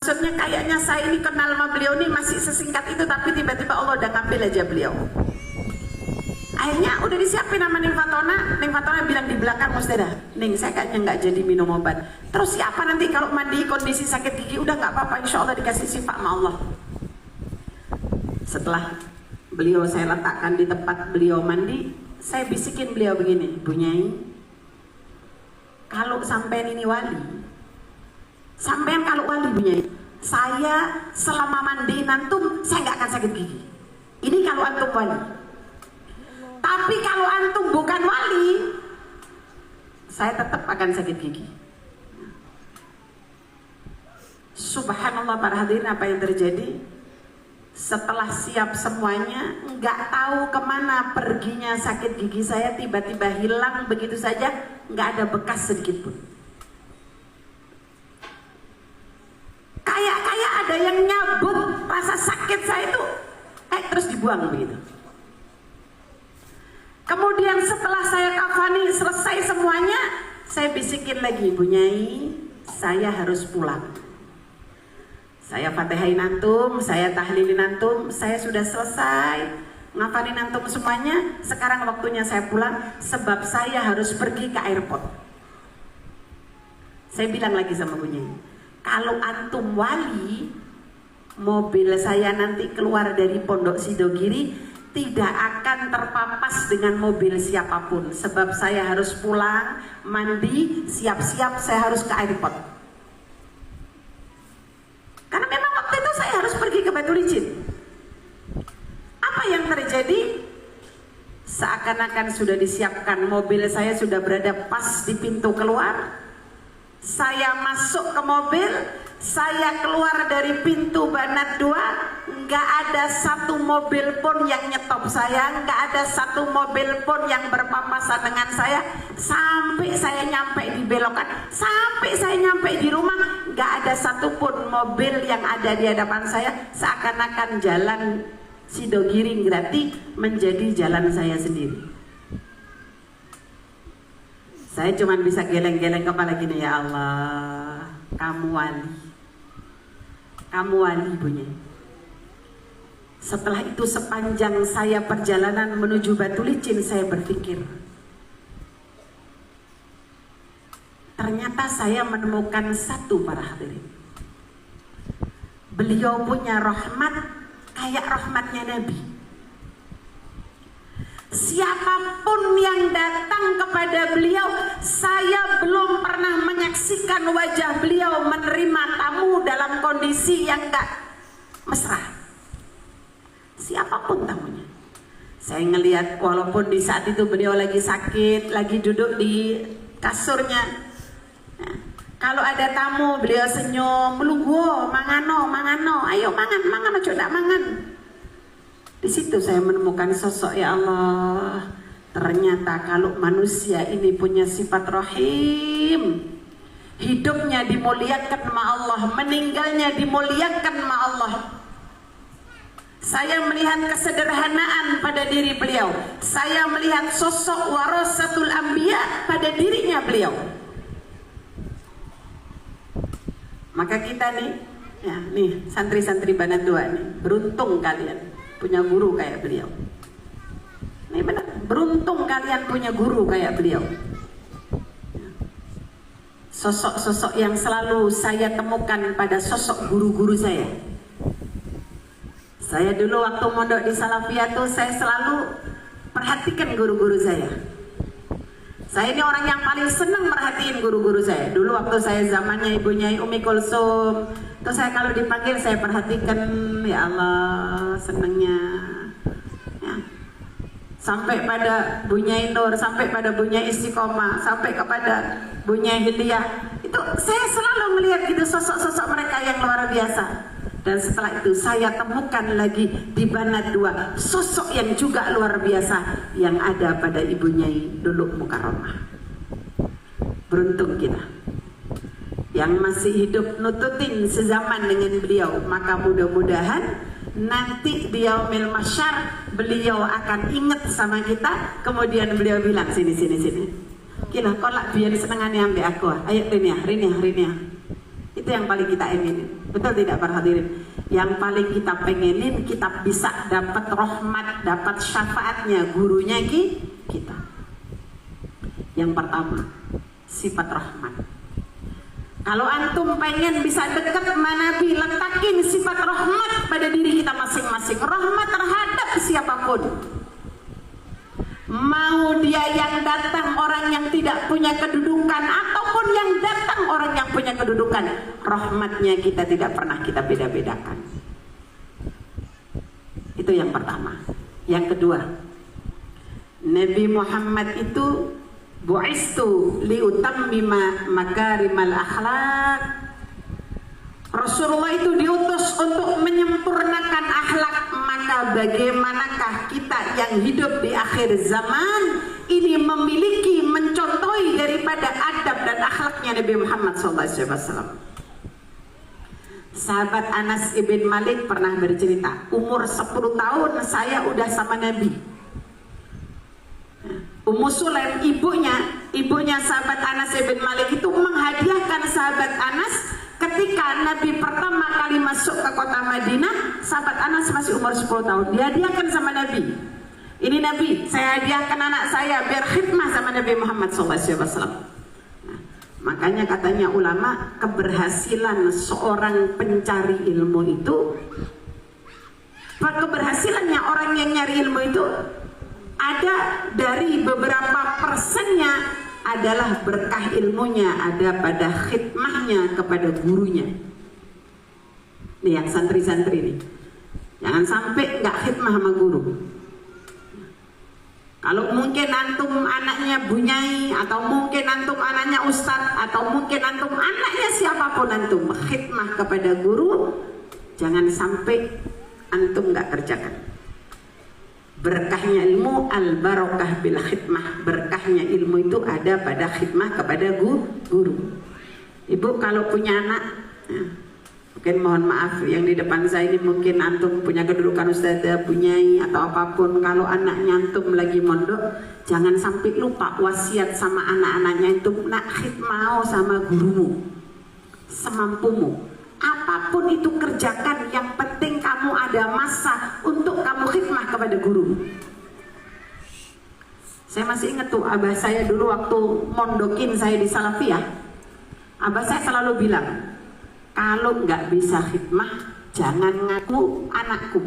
Maksudnya kayaknya saya ini kenal sama beliau nih masih sesingkat itu, tapi tiba-tiba Allah udah ngambil aja beliau. Akhirnya udah disiapin sama Neng Fatona bilang di belakang, Mustera, Neng saya kayaknya nggak jadi minum obat. Terus siapa nanti kalau mandi kondisi sakit gigi? Udah nggak apa-apa, insya Allah dikasih sifat sama Allah. Setelah beliau saya letakkan di tempat beliau mandi, saya bisikin beliau begini, Bu Nyai, kalau sampean ini wali, sampean kalau wali Bu Nyai, saya selama mandiin antum saya nggak akan sakit gigi. Ini kalau antum wali. Tapi kalau antum bukan wali, saya tetap akan sakit gigi. Subhanallah para hadirin, apa yang terjadi? Setelah siap semuanya, nggak tahu kemana perginya sakit gigi saya, tiba-tiba hilang begitu saja, nggak ada bekas sedikit pun. Kayak ada yang nyabut rasa sakit saya itu, terus dibuang begitu. Kemudian setelah saya kafani selesai semuanya, saya bisikin lagi, Bu Nyai, saya harus pulang. Saya fatihain antum, saya tahlilin antum, saya sudah selesai ngafanin antum semuanya. Sekarang waktunya saya pulang, sebab saya harus pergi ke airport. Saya bilang lagi sama Bu Nyai, kalau antum wali, mobil saya nanti keluar dari Pondok Sidogiri tidak akan terpampas dengan mobil siapapun, sebab saya harus pulang, mandi, siap-siap, saya harus ke airport. Karena memang waktu itu saya harus pergi ke Batu Licin. Apa yang terjadi? Seakan-akan sudah disiapkan, mobil saya sudah berada pas di pintu keluar. Saya masuk ke mobil, saya keluar dari pintu Banat 2, nggak ada satu mobil pun yang nyetop saya, nggak ada satu mobil pun yang berpapasan dengan saya. Sampai saya nyampe di belokan, sampai saya nyampe di rumah, nggak ada satupun mobil yang ada di hadapan saya. Seakan-akan jalan Sidogiri Grati menjadi jalan saya sendiri. Saya cuma bisa geleng-geleng kepala gini, ya Allah, kamu wali. Kamu wali, Bu Nyai. Setelah itu sepanjang saya perjalanan menuju Batu Licin, saya berpikir, ternyata saya menemukan satu, para hadirin. Beliau punya rahmat kayak rahmatnya Nabi. Siapapun yang datang kepada beliau, saya belum pernah menyaksikan wajah beliau menerima tamu dalam kondisi yang gak mesra. Siapapun tamunya, saya ngelihat walaupun di saat itu beliau lagi sakit, lagi duduk di kasurnya. Nah, kalau ada tamu beliau senyum, melungguh, mangano, ayo mangan, coba mangan. Di situ saya menemukan sosok, ya Allah, ternyata kalau manusia ini punya sifat rahim, hidupnya dimuliakan sama Allah, meninggalnya dimuliakan sama Allah. Saya melihat kesederhanaan pada diri beliau, saya melihat sosok warasatul anbiya pada dirinya beliau. Maka kita nih, ya nih santri-santri Banat 2 nih, beruntung kalian punya guru kayak beliau. Ini benar, beruntung kalian punya guru kayak beliau. Sosok-sosok yang selalu saya temukan pada sosok guru-guru saya. Saya dulu waktu mondok di Salafiyah tuh, saya selalu perhatikan guru-guru saya. Saya ini orang yang paling senang merhatiin guru-guru saya. Dulu waktu saya zamannya Ibu Nyai Umi Kulsum, terus saya kalau dipanggil saya perhatikan, ya Allah, senangnya. Ya. Sampai pada Bu Nyai Nur, sampai pada Bu Nyai Istiqomah, sampai kepada Bu Nyai Hidayah. Itu saya selalu melihat gitu sosok-sosok mereka yang luar biasa. Dan setelah itu saya temukan lagi di Banat 2 sosok yang juga luar biasa yang ada pada Ibu Nyai Duluk Mukarramah. Beruntung kita yang masih hidup nututin sezaman dengan beliau. Maka mudah-mudahan nanti di yaumil mahsyar beliau akan ingat sama kita. Kemudian beliau bilang, sini. Kira kolak biar senengane ambek aku. Ayo Rinia. Itu yang paling kita ingin. Betul tidak para hadirin? Yang paling kita pengenin, kita bisa dapat rahmat, dapat syafaatnya gurunya kita. Yang pertama, sifat rahmat. Kalau antum pengen bisa dekat sama Nabi, letakin sifat rahmat pada diri kita masing-masing. Rahmat terhadap siapapun. Mau dia yang datang orang yang tidak punya kedudukan, ataupun yang datang orang yang punya kedudukan, rahmatnya kita tidak pernah kita beda-bedakan. Itu yang pertama. Yang kedua, Nabi Muhammad itu bu'istu liutammima makarimal akhlak. Rasulullah itu diutus untuk menyempurnakan akhlak. Maka bagaimanakah kita yang hidup di akhir zaman ini memiliki, mencontohi daripada adab dan akhlaknya Nabi Muhammad SAW. Sahabat Anas ibn Malik pernah bercerita, umur 10 tahun saya udah sama Nabi. Ummu Sulaim, ibunya sahabat Anas ibn Malik itu menghadiahkan sahabat Anas ketika Nabi pertama kali masuk ke kota Madinah. Sahabat Anas masih umur 10 tahun, dihadiahkan sama Nabi. Ini Nabi, saya hadiahkan anak saya biar khidmah sama Nabi Muhammad SAW. Nah, makanya katanya ulama, keberhasilan seorang pencari ilmu itu, keberhasilannya orang yang nyari ilmu itu ada dari beberapa persennya adalah berkah ilmunya ada pada khidmahnya kepada gurunya. Nih yang santri-santri nih, jangan sampai nggak khidmah sama guru. Kalau mungkin antum anaknya bunyai, atau mungkin antum anaknya ustadz, atau mungkin antum anaknya siapapun antum, khidmah kepada guru, jangan sampai antum nggak kerjakan. Berkahnya ilmu, al-barokah bil khidmah. Berkahnya ilmu itu ada pada khidmah kepada guru. Ibu kalau punya anak, ya, mungkin mohon maaf yang di depan saya ini mungkin antum punya kedudukan ustazah, bunyai atau apapun. Kalau anaknya antum lagi mondok, jangan sampai lupa wasiat sama anak-anaknya itu, nak khidmah sama gurumu semampumu. Apapun itu kerjakan, yang penting kamu ada masa untuk kamu khidmah kepada guru. Saya masih ingat tuh abah saya dulu waktu mondokin saya di Salafiyah. Abah saya selalu bilang, kalau nggak bisa khidmah, jangan ngaku anakku.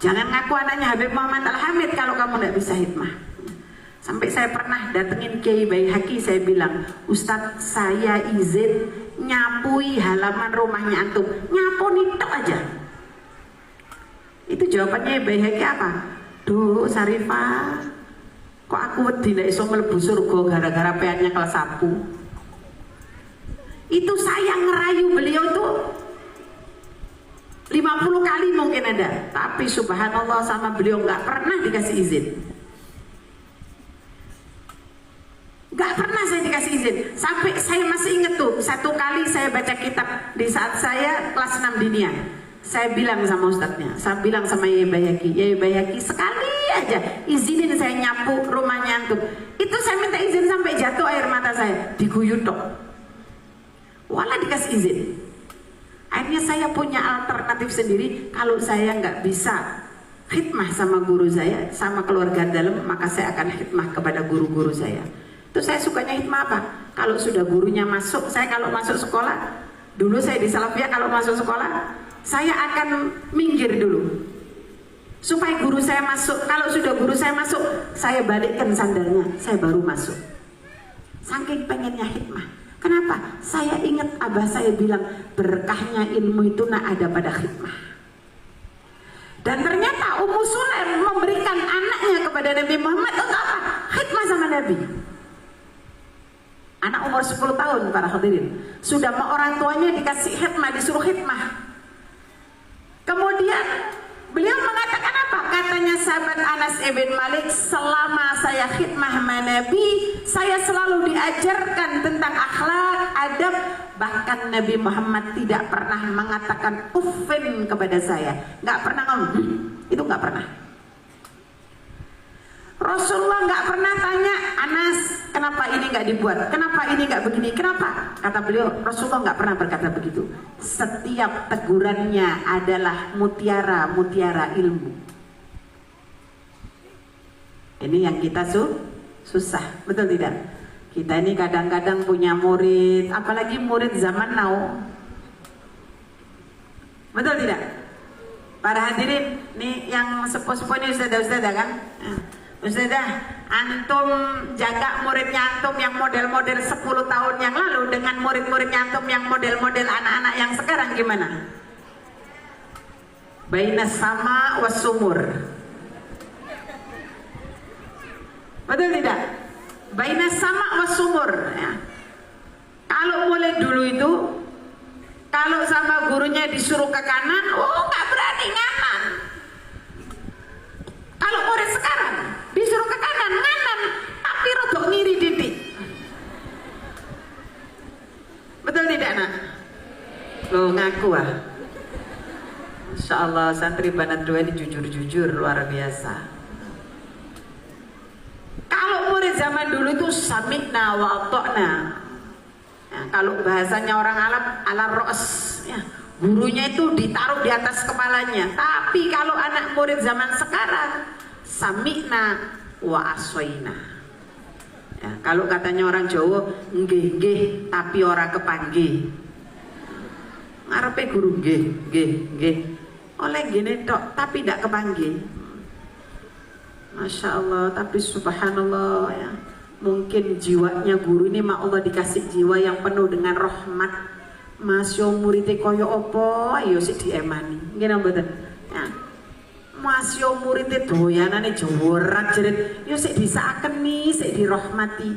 Jangan ngaku anaknya Habib Muhammad Al-Hamid kalau kamu nggak bisa khidmah. Sampai saya pernah datengin Kiai Baihaqi, saya bilang, Ustadz saya izin nyapui halaman rumahnya antum, nyapu nitok aja. Itu jawabannya Baihaqi apa? Duh Sarifah, kok aku wedi ndak iso mlebu surga gara-gara peannya kelas sapu. Itu saya ngerayu beliau itu 50 kali mungkin ada, tapi subhanallah sama beliau nggak pernah dikasih izin. Gak pernah saya dikasih izin. Sampai saya masih inget tuh, satu kali saya baca kitab di saat saya kelas 6 dinia. Saya bilang sama ustadznya, saya bilang sama Yai Baihaqi, Yai Baihaqi sekali aja izinin saya nyapu rumahnya antum. Itu saya minta izin sampai jatuh air mata saya, diguyur tok. Walah dikasih izin. Akhirnya saya punya alternatif sendiri. Kalau saya nggak bisa khidmah sama guru saya, sama keluarga dalam, maka saya akan khidmah kepada guru-guru saya. Itu saya sukanya khidmah apa? Kalau sudah gurunya masuk, saya kalau masuk sekolah, dulu saya di Salafiyah kalau masuk sekolah, saya akan minggir dulu supaya guru saya masuk. Kalau sudah guru saya masuk, saya balikkan sandalnya, saya baru masuk. Saking pengennya khidmah. Kenapa? Saya ingat abah saya bilang, berkahnya ilmu itu ada pada khidmah. Dan ternyata Ummu Sulaim memberikan anaknya kepada Nabi Muhammad untuk apa? Khidmah sama Nabi. Anak umur 10 tahun para hadirin, sudah sama orang tuanya dikasih khidmah, disuruh khidmah. Kemudian beliau mengatakan apa? Katanya sahabat Anas ibn Malik, selama saya khidmah sama Nabi, saya selalu diajarkan tentang akhlak, adab. Bahkan Nabi Muhammad tidak pernah mengatakan uffin kepada saya, nggak pernah ngomong, itu nggak pernah. Rasulullah nggak pernah tanya, Anas, kenapa ini nggak dibuat? Kenapa ini nggak begini? Kenapa? Kata beliau, Rasulullah nggak pernah berkata begitu. Setiap tegurannya adalah mutiara-mutiara ilmu. Ini yang kita susah, betul tidak? Kita ini kadang-kadang punya murid, apalagi murid zaman now. Betul tidak? Para hadirin, nih yang sepuh-sepuh ini ustazah-ustazah kan? Ustazah, antum jaga muridnya antum yang model-model 10 tahun yang lalu dengan murid-muridnya antum yang model-model anak-anak yang sekarang gimana? Bainas sama wasumur. Betul tidak? Bainas sama wasumur ya. Kalau mulai dulu itu, kalau sama gurunya disuruh ke kanan, oh nggak berani nganan. Kalau murid sekarang disuruh ke kanan, nganan, tapi rodok ngiri didik. Betul tidak nak? Lo ngaku ah. Insya Allah santri Banat 2 ini jujur-jujur luar biasa. Kalau murid zaman dulu itu samikna wa atokna. Nah, kalau bahasanya orang Arab ala ros, ya, gurunya itu ditaruh di atas kepalanya. Tapi kalau anak murid zaman sekarang, samikna wa asoina. Ya, kalau katanya orang Jawa, nggih tapi ora kepanggih. Ngarepe guru nggih. Oleh gini tok, tapi tidak kepanggih. Masya Allah, tapi subhanallah ya. Mungkin jiwanya guru ini mak Allah dikasih jiwa yang penuh dengan rahmat. Mas yo muridé kaya apa yo sik diemani. Nggih napa mboten? Ya. Mas yo muridé doyanane joworat jerit yo sik disakeni, sik dirahmati.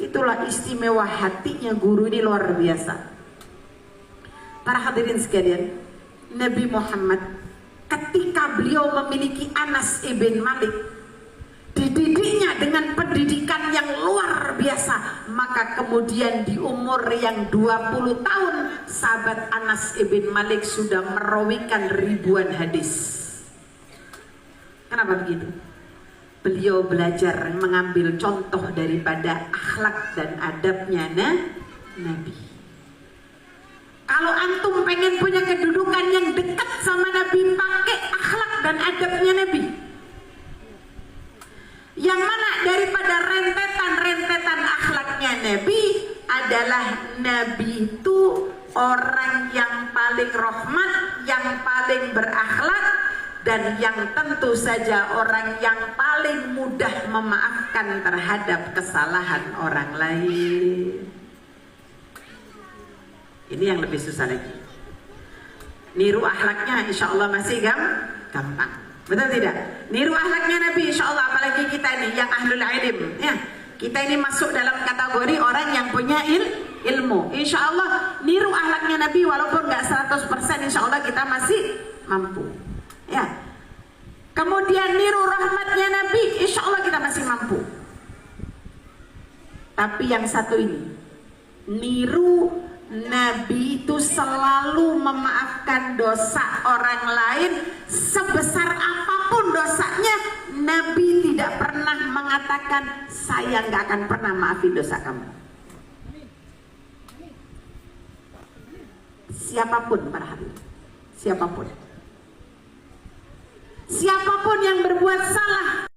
Itulah istimewa hatinya guru ini luar biasa. Para hadirin sekalian, Nabi Muhammad ketika beliau memiliki Anas ibn Malik, dididiknya dengan pendidikan yang luar biasa, maka kemudian di umur yang 20 tahun sahabat Anas ibn Malik sudah merawikan ribuan hadis. Kenapa begitu? Beliau belajar mengambil contoh daripada akhlak dan adabnya Nabi. Kalau antum pengen punya kedudukan yang dekat sama Nabi, pakai akhlak dan adabnya Nabi. Yang mana daripada rentetan akhlaknya Nabi adalah Nabi itu orang yang paling rahmat, yang paling berakhlak, dan yang tentu saja orang yang paling mudah memaafkan terhadap kesalahan orang lain. Ini yang lebih susah lagi. Niru akhlaknya insya Allah masih gampang. Betul tidak? Niru akhlaknya Nabi insya Allah, apalagi kita ini yang ahlul ilm ya. Kita ini masuk dalam kategori orang yang punya ilmu. Insya Allah niru akhlaknya Nabi walaupun nggak 100%, insya Allah kita masih mampu ya. Kemudian niru rahmatnya Nabi, insya Allah kita masih mampu. Tapi yang satu ini, niru Nabi itu selalu memaafkan dosa orang lain sebesar apapun dosanya. Nabi tidak pernah mengatakan saya nggak akan pernah maafin dosa kamu. Siapapun para hadirin, siapapun yang berbuat salah